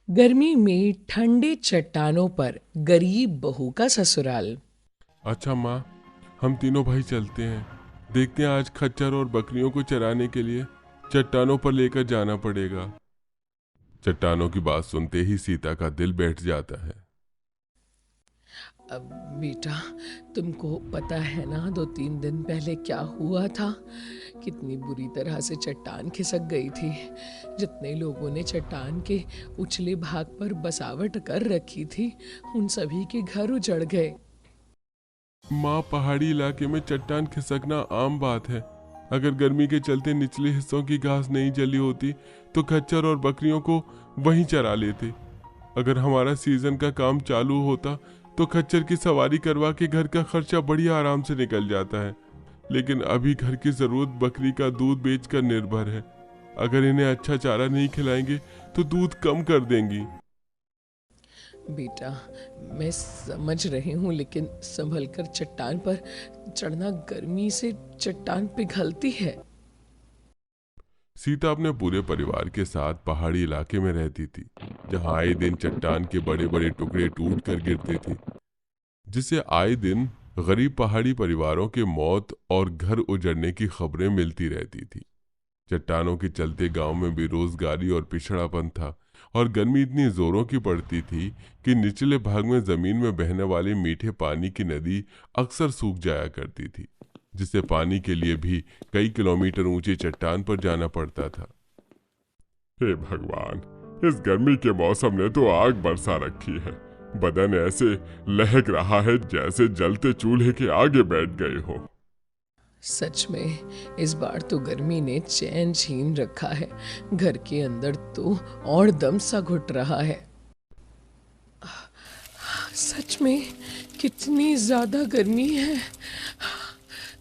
गर्मी में ठंडे चट्टानों पर गरीब बहू का ससुराल। अच्छा माँ, हम तीनों भाई चलते हैं। देखते हैं, आज खच्चर और बकरियों को चराने के लिए चट्टानों पर लेकर जाना पड़ेगा। चट्टानों की बात सुनते ही सीता का दिल बैठ जाता है। अब बेटा, तुमको पता है ना 2-3 दिन पहले क्या हुआ था? कितनी बुरी तरह से चट्टान खिसक गई थी। जितने लोगों ने चट्टान के उछले भाग पर बसावट कर रखी थी, उन सभी के घर उजड़ गए। माँ, पहाड़ी इलाके में चट्टान खिसकना आम बात है। अगर गर्मी के चलते निचले हिस्सों की घास नहीं जली होती तो खच्चर और बकरियों को वहीं चरा लेते। अगर हमारा सीजन का काम चालू होता तो खच्चर की सवारी करवा के घर का खर्चा बड़ी आराम से निकल जाता है। लेकिन अभी घर की जरूरत बकरी का दूध बेचकर निर्भर है। अगर इन्हें अच्छा चारा नहीं खिलाएंगे तो दूध कम कर देंगी। बेटा, मैं समझ रही हूँ, लेकिन संभल कर चट्टान पर चढ़ना, गर्मी से चट्टान पिघलती है। सीता अपने पूरे परिवार के साथ पहाड़ी इलाके में रहती थी, जहां आए दिन चट्टान के बड़े बड़े टुकड़े टूट कर गिरते थे, जिससे आए दिन गरीब पहाड़ी परिवारों के मौत और घर उजड़ने की खबरें मिलती रहती थी। चट्टानों के चलते गांव में बेरोजगारी और पिछड़ापन था, और गर्मी इतनी जोरों की पड़ती थी कि निचले भाग में जमीन में बहने वाली मीठे पानी की नदी अक्सर सूख जाया करती थी, जिससे पानी के लिए भी कई किलोमीटर ऊंची चट्टान पर जाना पड़ता था। हे भगवान, इस गर्मी के मौसम ने तो आग बरसा रखी है। बदन ऐसे लहक रहा है जैसे जलते चूल्हे के आगे बैठ गए हो। सच में इस बार तो गर्मी ने चैन छीन रखा है। घर के अंदर तो और दम सा घुट रहा है। सच में कितनी ज्यादा गर्मी है।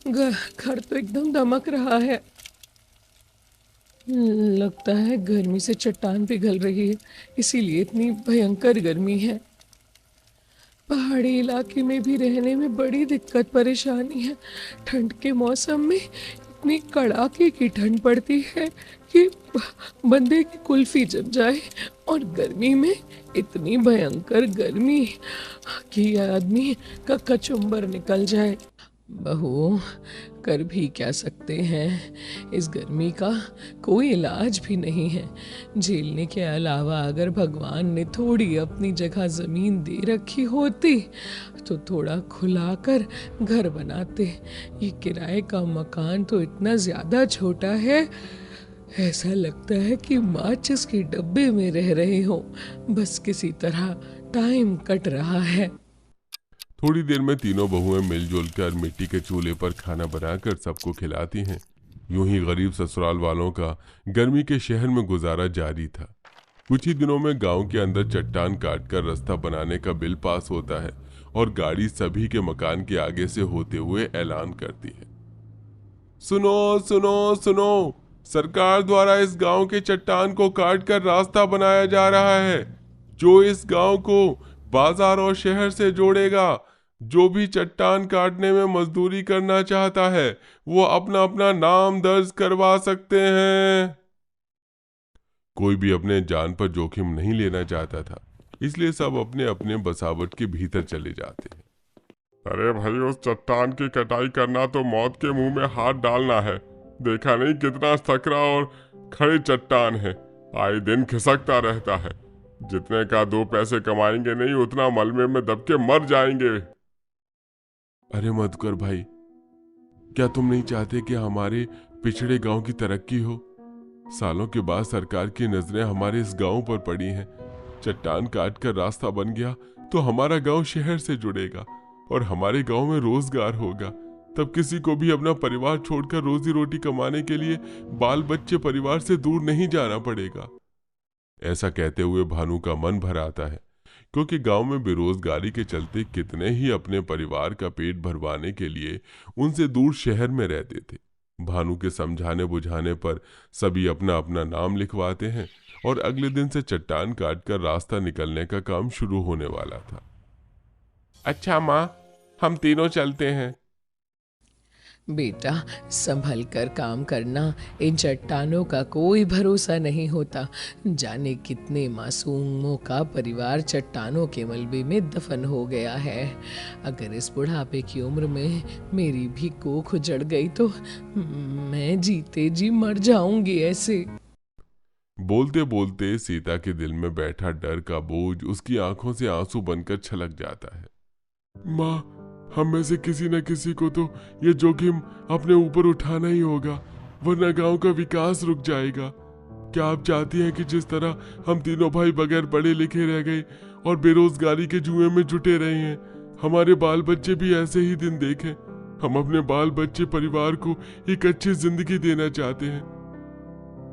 घर तो एकदम दमक रहा है। लगता है गर्मी से चट्टान पिघल रही है, इसीलिए इतनी भयंकर गर्मी है। पहाड़ी इलाके में भी रहने में बड़ी दिक्कत परेशानी है। ठंड के मौसम में इतनी कड़ाके की ठंड पड़ती है कि बंदे की कुल्फी जम जाए, और गर्मी में इतनी भयंकर गर्मी कि आदमी का कचुम्बर निकल जाए। बहू, कर भी क्या सकते हैं? इस गर्मी का कोई इलाज भी नहीं है। झेलने के अलावा अगर भगवान ने थोड़ी अपनी जगह ज़मीन दे रखी होती तो थोड़ा खुलाकर घर बनाते। ये किराए का मकान तो इतना ज़्यादा छोटा है, ऐसा लगता है कि माचिस के डब्बे में रह रहे हो। बस किसी तरह टाइम कट रहा है। थोड़ी देर में तीनों बहुएं मिलजुल कर मिट्टी के चूल्हे पर खाना बनाकर सबको खिलाती हैं। यूं ही गरीब ससुराल वालों का गर्मी के शहर में गुजारा जारी था। कुछ ही दिनों में गांव के अंदर चट्टान काटकर रास्ता बनाने का बिल पास होता है, और गाड़ी सभी के मकान के आगे से होते हुए ऐलान करती है, सुनो सुनो सुनो, सरकार द्वारा इस गांव के चट्टान को काटकर रास्ता बनाया जा रहा है, जो इस गांव को बाजार और शहर से जोड़ेगा। जो भी चट्टान काटने में मजदूरी करना चाहता है वो अपना अपना नाम दर्ज करवा सकते हैं। कोई भी अपने जान पर जोखिम नहीं लेना चाहता था, इसलिए सब अपने अपने बसावट के भीतर चले जाते हैं। अरे भाई, उस चट्टान की कटाई करना तो मौत के मुंह में हाथ डालना है। देखा नहीं कितना सकरा और खड़ी चट्टान है, आए दिन खिसकता रहता है। जितने का दो पैसे कमाएंगे नहीं, उतना मलबे में दब के मर जाएंगे। अरे मधुकर भाई, क्या तुम नहीं चाहते कि हमारे पिछड़े गांव की तरक्की हो? सालों के बाद सरकार की नजरें हमारे इस गांव पर पड़ी हैं। चट्टान काट कर रास्ता बन गया तो हमारा गांव शहर से जुड़ेगा, और हमारे गांव में रोजगार होगा। तब किसी को भी अपना परिवार छोड़कर रोजी रोटी कमाने के लिए बाल बच्चे परिवार से दूर नहीं जाना पड़ेगा। ऐसा कहते हुए भानु का मन भर आता है, क्योंकि गांव में बेरोजगारी के चलते कितने ही अपने परिवार का पेट भरवाने के लिए उनसे दूर शहर में रहते थे। भानु के समझाने बुझाने पर सभी अपना अपना नाम लिखवाते हैं, और अगले दिन से चट्टान काटकर रास्ता निकलने का काम शुरू होने वाला था। अच्छा माँ, हम तीनों चलते हैं। बेटा, संभल कर काम करना। इन चट्टानों का कोई भरोसा नहीं होता। जाने कितने मासूमों का परिवार चट्टानों के मलबे में दफन हो गया है। अगर इस बुढ़ापे की उम्र में मेरी भी कोख उजड़ गई तो मैं जीते जी मर जाऊंगी ऐसे। बोलते बोलते सीता के दिल में बैठा डर का बोझ उसकी आंखों से आंसू बनकर छलक जाता है। माँ, हम में से किसी न किसी को तो ये जोखिम अपने ऊपर उठाना ही होगा, वरना गांव का विकास रुक जाएगा। क्या आप चाहती हैं कि जिस तरह हम तीनों भाई बगैर पढ़े लिखे रह गए और बेरोजगारी के जुए में जुटे रहे हैं, हमारे बाल बच्चे भी ऐसे ही दिन देखें? हम अपने बाल बच्चे परिवार को एक अच्छी जिंदगी देना चाहते हैं।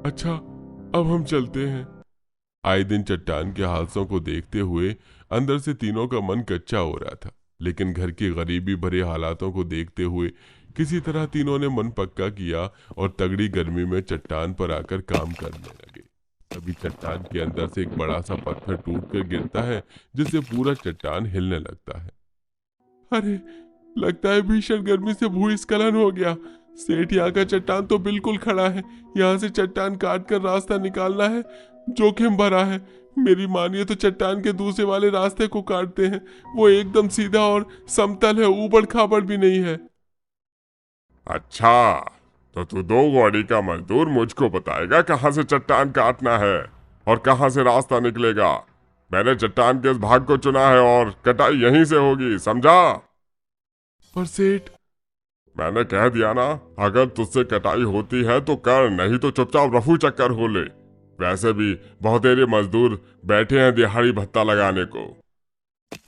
अच्छा, अब हम चलते हैं। आए दिन चट्टान के हादसों को देखते हुए अंदर से तीनों का मन कच्चा हो रहा था, लेकिन घर की गरीबी भरे हालातों को देखते हुए किसी तरह तीनों ने मन पक्का किया और तगड़ी गर्मी में चट्टान पर आकर काम करने लगे। तभी चट्टान के अंदर से एक बड़ा सा पत्थर टूटकर गिरता है, जिससे पूरा चट्टान हिलने लगता है। अरे, लगता है भीषण गर्मी से भूस्खलन हो गया। सेठ, यहाँ का चट्टान तो बिल्कुल खड़ा है। यहाँ से चट्टान काट कर रास्ता निकालना है, जोखिम भरा है। मेरी मानिए तो चट्टान के दूसरे वाले रास्ते को काटते हैं। वो एकदम सीधा और समतल है, ऊबड़ खाबड़ भी नहीं है। अच्छा, तो तू दो गाड़ी का मजदूर मुझको बताएगा कहाँ से चट्टान काटना है और कहाँ से रास्ता निकलेगा। मैंने चट्टान के इस भाग को चुना है और कटाई यहीं से होगी, समझा? पर सेठ, मैंने कह दिया ना, अगर तुझसे कटाई होती है तो कर, नहीं तो चुपचाप रफू चक्कर हो ले। वैसे भी बहुतेरे मजदूर बैठे हैं दिहाड़ी भत्ता लगाने को।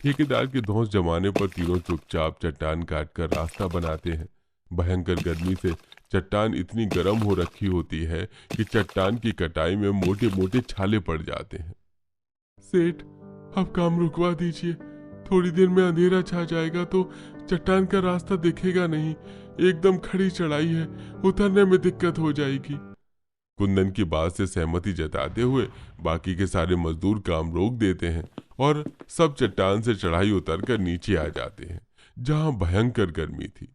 ठेकेदार के धौंस जमाने पर तीनों चुपचाप चट्टान काटकर रास्ता बनाते हैं। भयंकर गर्मी से चट्टान इतनी गर्म हो रखी होती है कि चट्टान की कटाई में मोटे मोटे छाले पड़ जाते हैं। सेठ, अब काम रुकवा दीजिए। थोड़ी देर में अंधेरा छा जाएगा तो चट्टान का रास्ता दिखेगा नहीं। एकदम खड़ी चढ़ाई है, उतरने में दिक्कत हो जाएगी। कुंदन की बात से सहमति जताते हुए बाकी के सारे मजदूर काम रोक देते हैं और सब चट्टान से चढ़ाई उतरकर नीचे आ जाते हैं, जहां भयंकर गर्मी थी।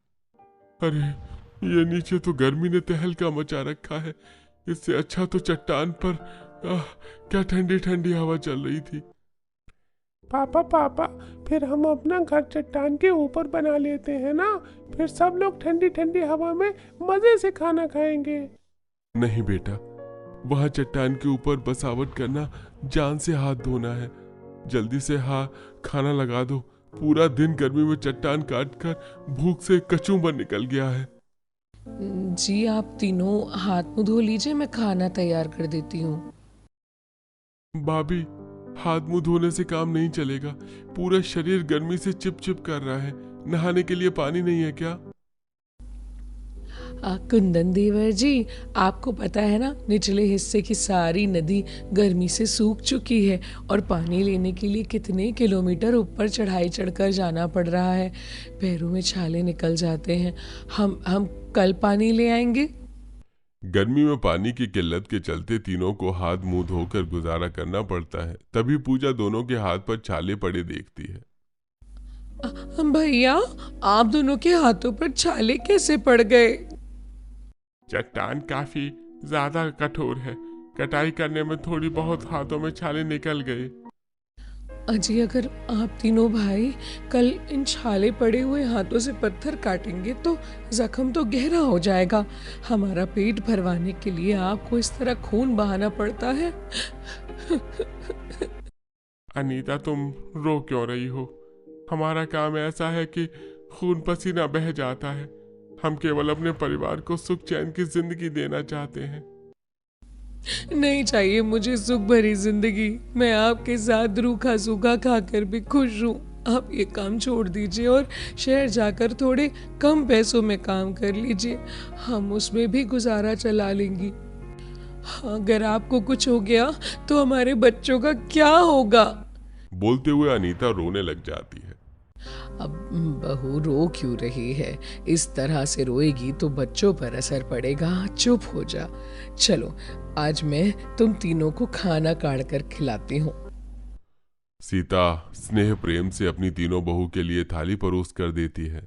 अरे, ये नीचे तो गर्मी ने तहलका मचा रखा है। इससे अच्छा तो चट्टान पर क्या ठंडी ठंडी हवा चल रही थी। पापा पापा, फिर हम अपना घर चट्टान के ऊपर बना लेते हैं ना। फिर सब लोग ठंडी ठंडी हवा में मजे से खाना खाएंगे। नहीं बेटा, वहां चट्टान के ऊपर बसावट करना जान से हाथ धोना है। जल्दी से खाना लगा दो। पूरा दिन गर्मी में चट्टान काटकर भूख से कचूमर निकल गया है। जी, आप तीनों हाथ मुंह धो लीजिए, मैं खाना तैयार कर देती हूँ। भाभी, हाथ मुंह धोने से काम नहीं चलेगा। पूरा शरीर गर्मी से चिपचिप कर रहा है। नहाने के लिए पानी नहीं है क्या? कुंदन देवर जी, आपको पता है ना, निचले हिस्से की सारी नदी गर्मी से सूख चुकी है और पानी लेने के लिए कितने किलोमीटर ऊपर चढ़ाई चढ़कर जाना पड़ रहा है। पैरों में छाले निकल जाते हैं। हम कल पानी ले आएंगे। गर्मी में पानी की किल्लत के चलते तीनों को हाथ मुंह धोकर गुजारा करना पड़ता है। तभी पूजा दोनों के हाथ पर छाले पड़े देखती है। भैया, आप दोनों के हाथों पर छाले कैसे पड़ गए? चट्टान काफी ज्यादा कठोर है, कटाई करने में थोड़ी बहुत हाथों में छाले निकल गए। अजी, अगर आप तीनों भाई कल इन छाले पड़े हुए हाथों से पत्थर काटेंगे तो जख्म तो गहरा हो जाएगा। हमारा पेट भरवाने के लिए आपको इस तरह खून बहाना पड़ता है। अनीता, तुम रो क्यों रही हो? हमारा काम ऐसा है कि खून पसीना बह जाता है। हम केवल अपने परिवार को सुख चैन की जिंदगी देना चाहते हैं। नहीं चाहिए मुझे सुख भरी जिंदगी। मैं आपके साथ रूखा सूखा खाकर भी खुश हूँ। आप ये काम छोड़ दीजिए और शहर जाकर थोड़े कम पैसों में काम कर लीजिए। हम उसमें भी गुजारा चला लेंगी। अगर आपको कुछ हो गया तो हमारे बच्चों का क्या होगा? बोलते हुए अनीता रोने लग जाती है। अब बहू रो क्यों रही है? इस तरह से रोएगी तो बच्चों पर असर पड़ेगा। चुप हो जा। चलो, आज मैं तुम तीनों को खाना काढ़ कर खिलाती हूँ। सीता स्नेह प्रेम से अपनी तीनों बहू के लिए थाली परोस कर देती है।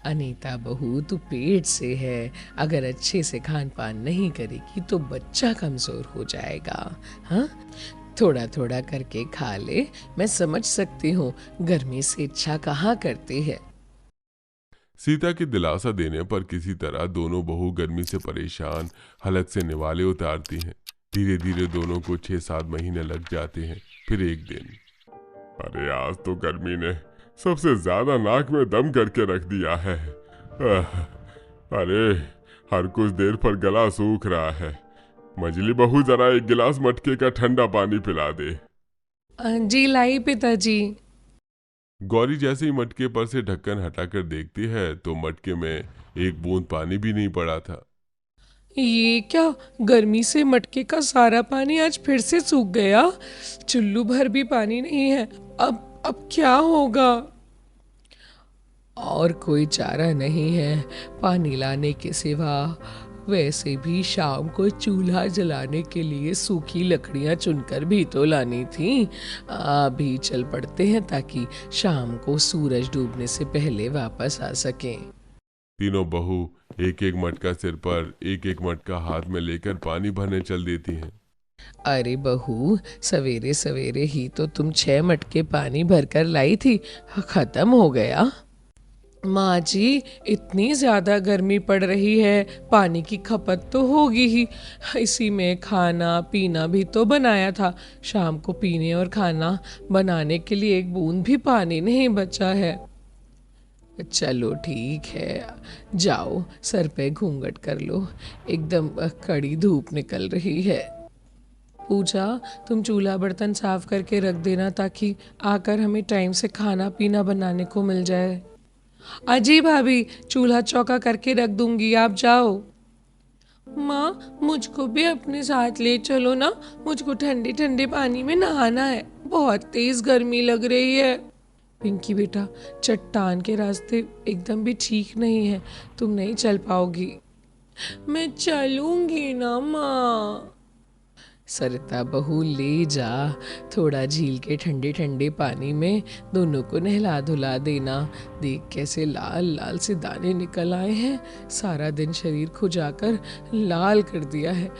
अनीता बहू, तू पेट से है, अगर अच्छे से खान पान नहीं करेगी तो बच्चा कमजोर हो जाएगा। हाँ, थोड़ा थोड़ा करके खा ले। मैं समझ सकती हूँ गर्मी से इच्छा कहाँ करती है। सीता के दिलासा देने पर किसी तरह दोनों बहू गर्मी से परेशान हलक से निवाले उतारती हैं। धीरे धीरे दोनों को 6-7 महीने लग जाते हैं। फिर एक दिन, अरे आज तो गर्मी ने सबसे ज्यादा नाक में दम करके रख दिया है। अरे हर कुछ देर पर गला सूख रहा है। मजली बहू जरा एक गिलास मटके का ठंडा पानी पिला दे। जी लाई पिताजी। गौरी जैसे ही मटके पर से ढक्कन हटाकर देखती है तो मटके में एक बूंद पानी भी नहीं पड़ा था। ये क्या, गर्मी से मटके का सारा पानी आज फिर से सूख गया। चुल्लू भर भी पानी नहीं है। अब क्या होगा? और कोई चारा नहीं है पानी लाने के सिवा। वैसे भी शाम को चूल्हा जलाने के लिए सूखी लकड़ियां चुनकर भी तो लानी थी। अभी चल पड़ते हैं ताकि शाम को सूरज डूबने से पहले वापस आ सकें। तीनों बहू एक एक मटका सिर पर एक एक मटका हाथ में लेकर पानी भरने चल देती हैं। अरे बहू, सवेरे सवेरे ही तो तुम 6 मटके पानी भरकर लाई थी, खत्म हो गया। माँ जी, इतनी ज्यादा गर्मी पड़ रही है, पानी की खपत तो होगी ही। इसी में खाना पीना भी तो बनाया था। शाम को पीने और खाना बनाने के लिए एक बूंद भी पानी नहीं बचा है। चलो ठीक है, जाओ सर पे घूंघट कर लो, एकदम कड़ी धूप निकल रही है। पूजा, तुम चूल्हा बर्तन साफ करके रख देना ताकि आकर हमें टाइम से खाना पीना बनाने को मिल जाए। अजी भाभी, चूल्हा चौका करके रख दूंगी, आप जाओ। माँ, मुझको भी अपने साथ ले चलो ना, मुझको ठंडे ठंडे पानी में नहाना है, बहुत तेज गर्मी लग रही है। पिंकी बेटा, चट्टान के रास्ते एकदम भी ठीक नहीं है, तुम नहीं चल पाओगी। मैं चलूंगी ना माँ। सरिता बहू, ले जा, थोड़ा झील के ठंडे ठंडे पानी में दोनों को नहला धुला देना। देख कैसे लाल लाल से दाने निकल आए हैं, सारा दिन शरीर खुजाकर लाल कर दिया है।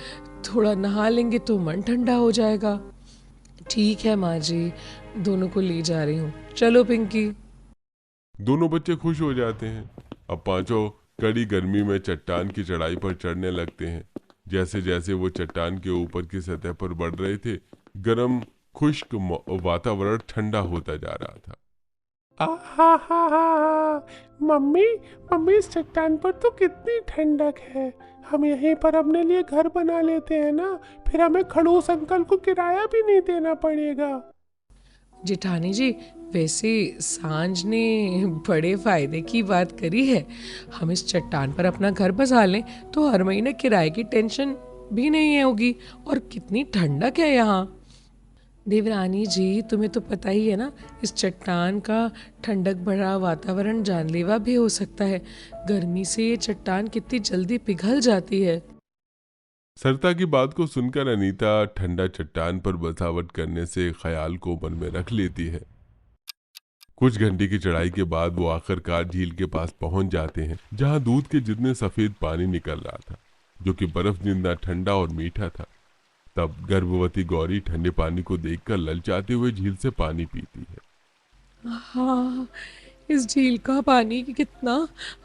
थोड़ा नहा लेंगे तो मन ठंडा हो जाएगा। ठीक है माँ जी, दोनों को ले जा रही हूँ, चलो पिंकी। दोनों बच्चे खुश हो जाते हैं। अब पांचों कड़ी गर्मी में चट्टान की चढ़ाई पर चढ़ने लगते हैं। जैसे जैसे वो चट्टान के ऊपर की सतह पर बढ़ रहे थे, गर्म खुश्क वातावरण ठंडा होता जा रहा था। आहा, मम्मी मम्मी, इस चट्टान पर तो कितनी ठंडक है। हम यहीं पर अपने लिए घर बना लेते हैं ना, फिर हमें खड़ूस अंकल को किराया भी नहीं देना पड़ेगा। जेठानी जी, वैसे सांझ ने बड़े फायदे की बात करी है। हम इस चट्टान पर अपना घर बसा लें तो हर महीने किराए की टेंशन भी नहीं होगी। और कितनी ठंडक है यहाँ। देवरानी जी, तुम्हें तो पता ही है ना, इस चट्टान का ठंडक भरा वातावरण जानलेवा भी हो सकता है। गर्मी से ये चट्टान कितनी जल्दी पिघल जाती है। सरिता की बात को सुनकर अनीता ठंडा चट्टान पर बसावट करने से ख्याल को मन में रख लेती है। कुछ घंटे की चढ़ाई के बाद वो आखिरकार झील के पास पहुंच जाते हैं, जहां दूध के जितने सफेद पानी निकल रहा था, जो कि बर्फ जितना ठंडा और मीठा था। तब गर्भवती गौरी ठंडे पानी को देखकर ललचाते हुए झील से पानी पीती है। हाँ, इस झील का पानी कितना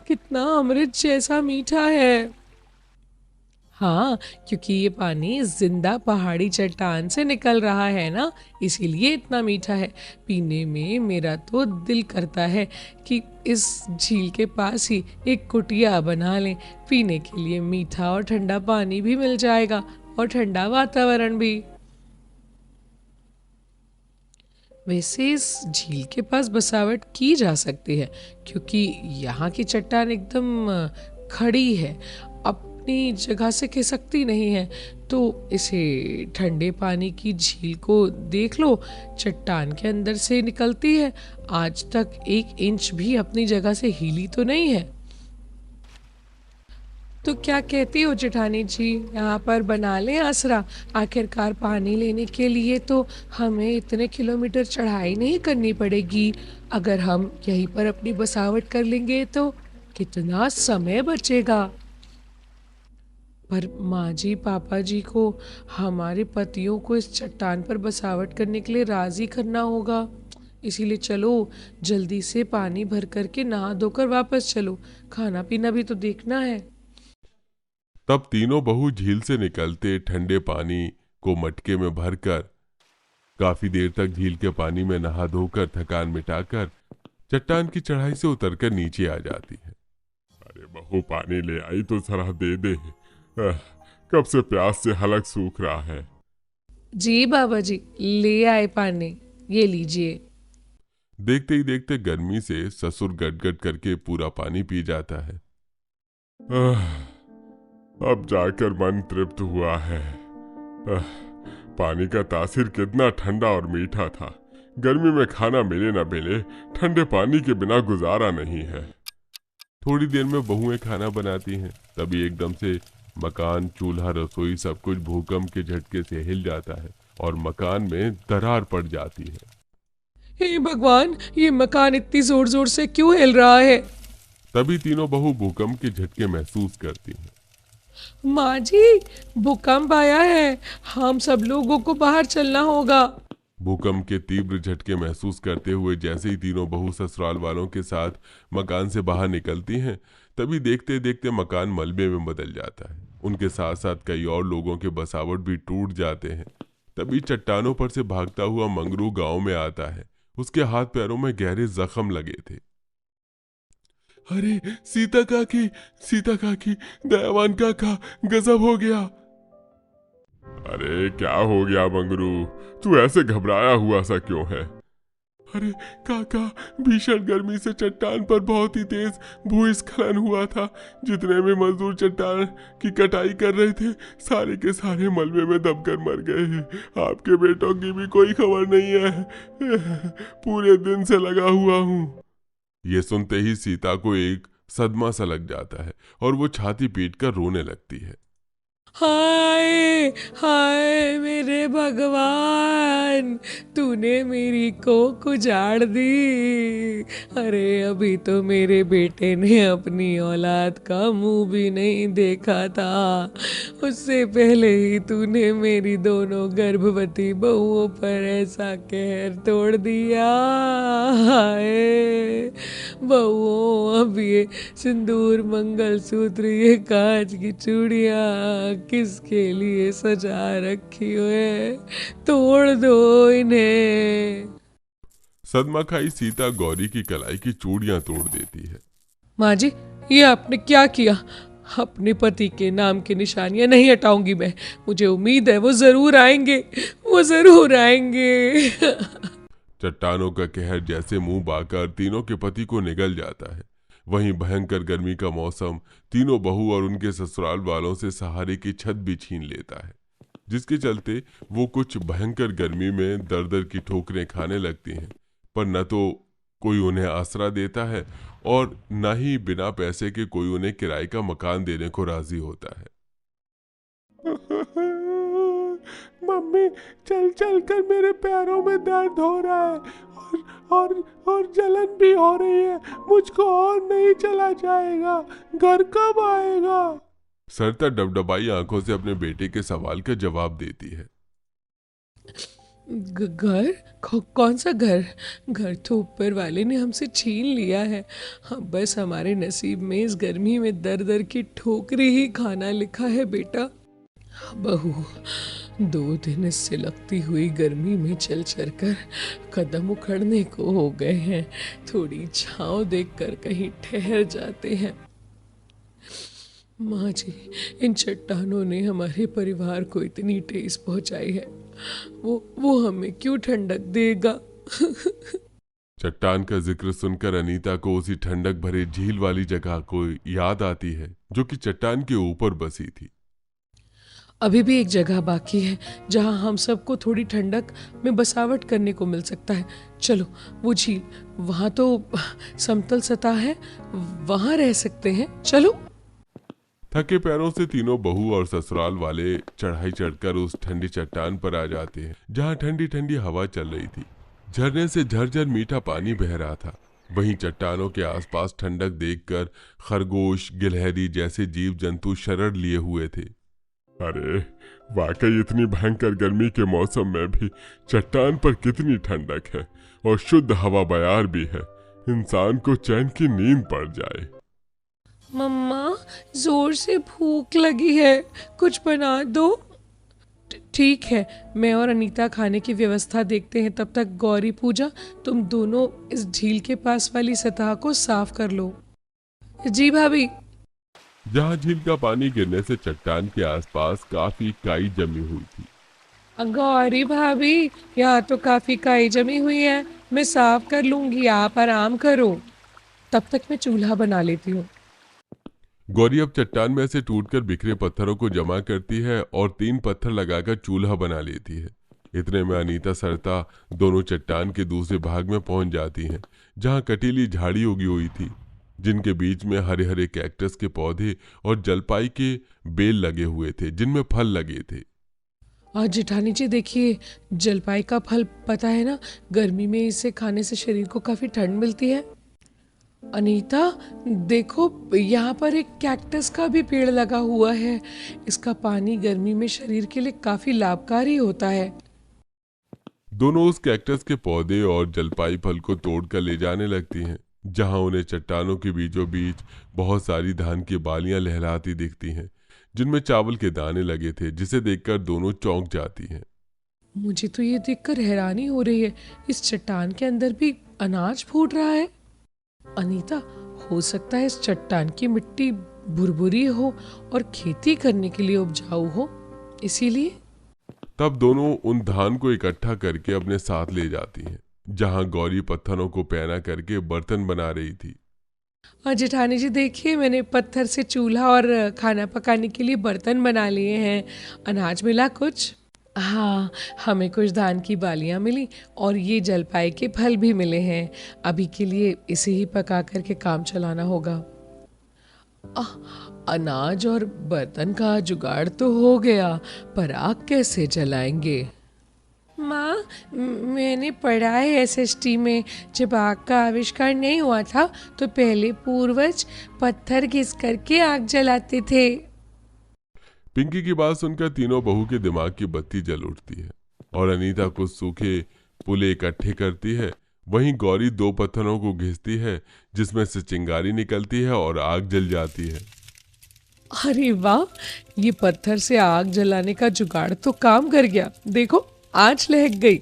कितना अमृत जैसा मीठा है। हाँ, क्योंकि ये पानी जिंदा पहाड़ी चट्टान से निकल रहा है ना, इसीलिए इतना मीठा है। पीने में मेरा तो दिल करता है कि इस झील के पास ही एक कुटिया बना लें। पीने के लिए मीठा और ठंडा पानी भी मिल जाएगा और ठंडा वातावरण भी। वैसे इस झील के पास बसावट की जा सकती है, क्योंकि यहाँ की चट्टान एकदम खड़ी है, अपनी जगह से खिसकती नहीं है। तो इसे ठंडे पानी की झील को देख लो, चट्टान के अंदर से निकलती है, आज तक 1 इंच भी अपनी जगह से हिली तो नहीं है। तो क्या कहती हो जेठानी जी, यहाँ पर बना लें आसरा? आखिरकार पानी लेने के लिए तो हमें इतने किलोमीटर चढ़ाई नहीं करनी पड़ेगी। अगर हम यहीं पर अपनी बसावट कर लेंगे तो कितना समय बचेगा। पर माँ जी पापा जी को हमारे पतियों को इस चट्टान पर बसावट करने के लिए राजी करना होगा। इसीलिए चलो जल्दी से पानी भर करके नहा धोकर वापस चलो, खाना पीना भी तो देखना है। तब तीनों बहू झील से निकलते ठंडे पानी को मटके में भरकर काफी देर तक झील के पानी में नहा धोकर थकान मिटाकर चट्टान की चढ़ाई से उतरकर नीचे आ जाती है। अरे बहू, पानी ले आई तो जरा दे दे। कब से प्यास से हलक सूख रहा है। जी बाबा जी, ले आए पानी, ये लीजिए। देखते ही देखते गर्मी से ससुर गटगट करके पूरा पानी पी जाता है। अब जाकर मन तृप्त हुआ है। पानी का तासीर कितना ठंडा और मीठा था। गर्मी में खाना मिले न मिले, ठंडे पानी के बिना गुजारा नहीं है। थोड़ी देर में बहुएं खाना बनाती हैं, तभी एकदम से मकान, चूल्हा, रसोई सब कुछ भूकंप के झटके से हिल जाता है और मकान में दरार पड़ जाती है। हे भगवान, ये मकान इतनी जोर जोर से क्यों हिल रहा है? तभी तीनों बहू भूकंप के झटके महसूस करती हैं। माँ जी, भूकंप आया है, हम सब लोगों को बाहर चलना होगा। भूकंप के तीव्र झटके महसूस करते हुए जैसे ही तीनों बहू ससुराल वालों के साथ मकान से बाहर निकलती हैं, तभी देखते देखते मकान मलबे में बदल जाता है। उनके साथ साथ कई और लोगों के बसावट भी टूट जाते हैं। तभी चट्टानों पर से भागता हुआ मंगरू गांव में आता है। उसके हाथ पैरों में गहरे जख्म लगे थे। अरे सीता काकी, दयावान काका, गजब हो गया। अरे क्या हो गया मंगरू, तू ऐसे घबराया हुआ सा क्यों है? अरे काका, भीषण गर्मी से चट्टान पर बहुत ही तेज भूस्खलन हुआ था। जितने भी मजदूर चट्टान की कटाई कर रहे थे, सारे के सारे मलबे में दबकर मर गए हैं। आपके बेटों की भी कोई खबर नहीं है। पूरे दिन से लगा हुआ हूँ। ये सुनते ही सीता को एक सदमा सा लग जाता है और वो छाती पीट कर रोने लगती है। हाय हाय मेरे भगवान, तूने मेरी कोख उजाड़ दी। अरे अभी तो मेरे बेटे ने अपनी औलाद का मुंह भी नहीं देखा था, उससे पहले ही तूने मेरी दोनों गर्भवती बहुओं पर ऐसा कहर तोड़ दिया। हाय बहुओं, अब ये सिंदूर, मंगलसूत्र, ये कांच की चूड़ियाँ किसके लिए सजा रखी है? तोड़ दो इन्हें। सदमा खाई सीता गौरी की कलाई की चूड़ियां तोड़ देती है। माँ जी, ये आपने क्या किया? अपने पति के नाम की निशानियां नहीं हटाऊंगी मैं। मुझे उम्मीद है वो जरूर आएंगे, वो जरूर आएंगे। चट्टानों का कहर जैसे मुंह बाकर तीनों के पति को निगल जाता है। वहीं भयंकर गर्मी का मौसम तीनों बहू और उनके ससुराल वालों से सहारे की छत भी छीन लेता है, जिसके चलते वो कुछ भयंकर गर्मी में दर दर की ठोकरें खाने लगती हैं। पर न तो कोई उन्हें आसरा देता है और न ही बिना पैसे के कोई उन्हें किराए का मकान देने को राजी होता है। मम्मी, चल चल कर मेरे पैरों में दर्द हो रहा है और जलन भी हो रही है। मुझको और नहीं चला जाएगा। घर कब आएगा? सरिता डबडबाई आंखों से अपने बेटे के सवाल का जवाब देती है। घर? कौन सा घर? घर तो ऊपर वाले ने हमसे छीन लिया है। हम बस हमारे नसीब में इस गर्मी में दर दर की ठोकरी ही खाना लिखा है बेटा। बहू, 2 दिन इससे लगती हुई गर्मी में चल चल कर कदम उखड़ने को हो गए हैं। थोड़ी छांव देखकर कहीं ठहर जाते हैं। माँ जी, इन चट्टानों ने हमारे परिवार को इतनी ठेस पहुंचाई है, वो हमें क्यों ठंडक देगा? चट्टान का जिक्र सुनकर अनीता को उसी ठंडक भरे झील वाली जगह को याद आती है जो कि चट्टान के ऊपर बसी थी। अभी भी एक जगह बाकी है जहां हम सबको थोड़ी ठंडक में बसावट करने को मिल सकता है। चलो वो झील, वहां तो समतल सतह है, वहां रह सकते हैं। चलो। थके पैरों से तीनों बहू और ससुराल वाले चढ़ाई चढ़कर उस ठंडी चट्टान पर आ जाते हैं जहां ठंडी ठंडी हवा चल रही थी। झरने से झरझर मीठा पानी बह रहा था। वहीं चट्टानों के आसपास ठंडक देखकर खरगोश गिलहरी जैसे जीव जंतु शरण लिए हुए थे। अरे वाकई इतनी भयंकर गर्मी के मौसम में भी चट्टान पर कितनी ठंडक है और शुद्ध हवा बयार भी है, इंसान को चैन की नींद पड़ जाए। मम्मा, जोर से भूख लगी है, कुछ बना दो। ठीक है, मैं और अनीता खाने की व्यवस्था देखते हैं। तब तक गौरी पूजा, तुम दोनों इस झील के पास वाली सतह को साफ कर लो। जी भाभी। जहां झील का पानी गिरने से चट्टान के आसपास काफी काई जमी हुई थी। गौरी भाभी, यहाँ तो काफी काई जमी हुई है, मैं साफ कर लूंगी, आप आराम करो। तब तक मैं चूल्हा बना लेती हूँ। गौरी अब चट्टान में से टूटकर बिखरे पत्थरों को जमा करती है और 3 पत्थर लगाकर चूल्हा बना लेती है। इतने में अनीता सरता दोनों चट्टान के दूसरे भाग में पहुंच जाती हैं, जहां कटीली झाड़ी उगी हुई थी, जिनके बीच में हरे हरे कैक्टस के पौधे और जलपाई के बेल लगे हुए थे, जिनमें फल लगे थे। आज जेठानी जी देखिए, जलपाई का फल, पता है ना, गर्मी में इसे खाने से शरीर को काफी ठंड मिलती है। अनीता देखो, यहाँ पर एक कैक्टस का भी पेड़ लगा हुआ है, इसका पानी गर्मी में शरीर के लिए काफी लाभकारी होता है। दोनों उस कैक्टस के पौधे और जलपाई फल को तोड़कर ले जाने लगती हैं, जहां उन्हें चट्टानों के बीचों बीच बहुत सारी धान की बालियां लहराती दिखती हैं, जिनमें चावल के दाने लगे थे, जिसे देखकर दोनों चौंक जाती हैं। मुझे तो ये देखकर हैरानी हो रही है, इस चट्टान के अंदर भी अनाज फूट रहा है। अनीता, हो सकता है इस चट्टान की मिट्टी भुरभुरी हो और खेती करने के लिए उपजाऊ हो, इसीलिए। तब दोनों उन धान को इकट्ठा करके अपने साथ ले जाती हैं, जहां गौरी पत्थरों को पैना करके बर्तन बना रही थी। और जेठानी जी देखिए, मैंने पत्थर से चूल्हा और खाना पकाने के लिए बर्तन बना लिए हैं। अनाज मिला कुछ? हाँ, हमें कुछ धान की बालियाँ मिली और ये जलपाई के फल भी मिले हैं। अभी के लिए इसे ही पका करके काम चलाना होगा। अनाज और बर्तन का जुगाड़ तो हो गया, पर आग कैसे जलाएंगे? माँ, मैंने पढ़ा है एसएसटी में, जब आग का आविष्कार नहीं हुआ था तो पहले पूर्वज पत्थर घिस करके आग जलाते थे। पिंकी की बात सुनकर तीनों बहू के दिमाग की बत्ती जल उठती है और अनीता कुछ सूखे पुले इकट्ठे करती है। वहीं गौरी 2 पत्थरों को घिसती है, जिसमें से चिंगारी निकलती है और आग जल जाती है। अरे वाह, ये पत्थर से आग जलाने का जुगाड़ तो काम कर गया, देखो आँच लहक गई।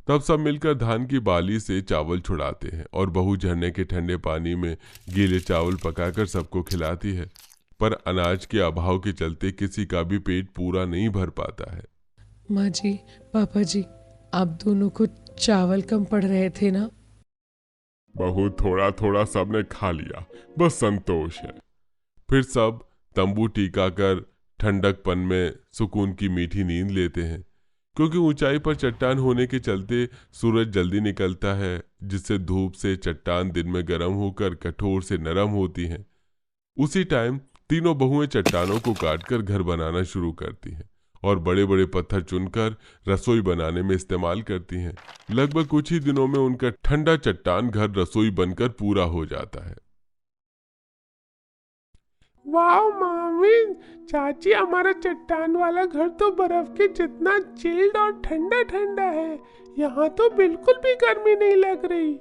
तब सब मिलकर धान की बाली से चावल छुड़ाते हैं और बहू झरने के ठंडे पानी में गीले चावल पकाकर सबको खिलाती है, पर अनाज के अभाव के चलते किसी का भी पेट पूरा नहीं भर पाता है। माँ जी, पापा जी, आप दोनों को चावल कम पड़ रहे थे ना? बहुत थोड़ा थोड़ा सबने खा लिया, बस संतोष है। फिर सब तंबू टिका कर ठंडकपन में सुकून की मीठी नींद लेते हैं, क्योंकि ऊंचाई पर चट्टान होने के चलते सूरज जल्दी निकलता है, जिससे धूप से चट्टान दिन में गर्म होकर कठोर से नरम होती हैं। उसी टाइम तीनों बहुएं चट्टानों को काटकर घर बनाना शुरू करती हैं और बड़े बड़े पत्थर चुनकर रसोई बनाने में इस्तेमाल करती हैं। लगभग कुछ ही दिनों में उनका ठंडा चट्टान घर रसोई बनकर पूरा हो जाता है। वाह मामी, चाची, हमारा चट्टान वाला घर तो बर्फ के जितना चिल्ड और ठंडा ठंडा है, यहाँ तो बिल्कुल भी गर्मी नहीं लग रही।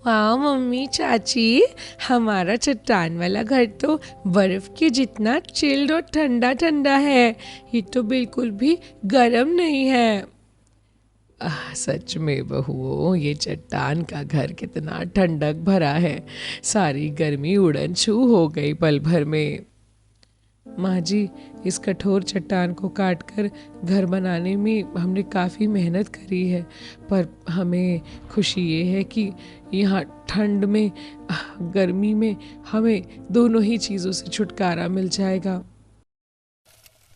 वाह मम्मी, चाची, हमारा चट्टान वाला घर तो बर्फ के जितना चिल्ड और ठंडा ठंडा है, ये तो बिल्कुल भी गर्म नहीं है। सच में बहुओं, ये चट्टान का घर कितना ठंडक भरा है, सारी गर्मी उड़न छू हो गई पल भर में। माँ जी, इस कठोर चट्टान को काटकर घर बनाने में हमने काफ़ी मेहनत करी है, पर हमें खुशी ये है कि यहाँ ठंड में, गर्मी में हमें दोनों ही चीज़ों से छुटकारा मिल जाएगा।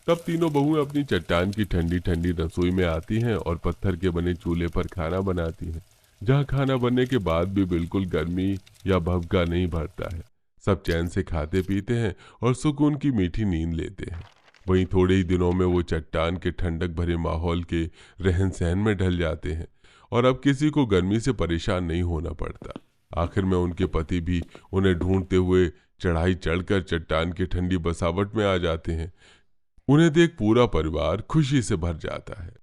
तब तीनों बहुएं अपनी चट्टान की ठंडी ठंडी रसोई में आती हैं और पत्थर के बने चूल्हे पर खाना बनाती हैं, जहां खाना बनने के बाद भी बिल्कुल गर्मी या भभका नहीं भरता है। सब चैन से खाते पीते हैं और सुकून की मीठी नींद लेते हैं। वहीं थोड़े ही दिनों में वो चट्टान के ठंडक भरे माहौल के रहन सहन में ढल जाते हैं और अब किसी को गर्मी से परेशान नहीं होना पड़ता। आखिर में उनके पति भी उन्हें ढूंढते हुए चढ़ाई चढ़कर चट्टान की ठंडी बसावट में आ जाते हैं। उन्हें देख पूरा परिवार खुशी से भर जाता है।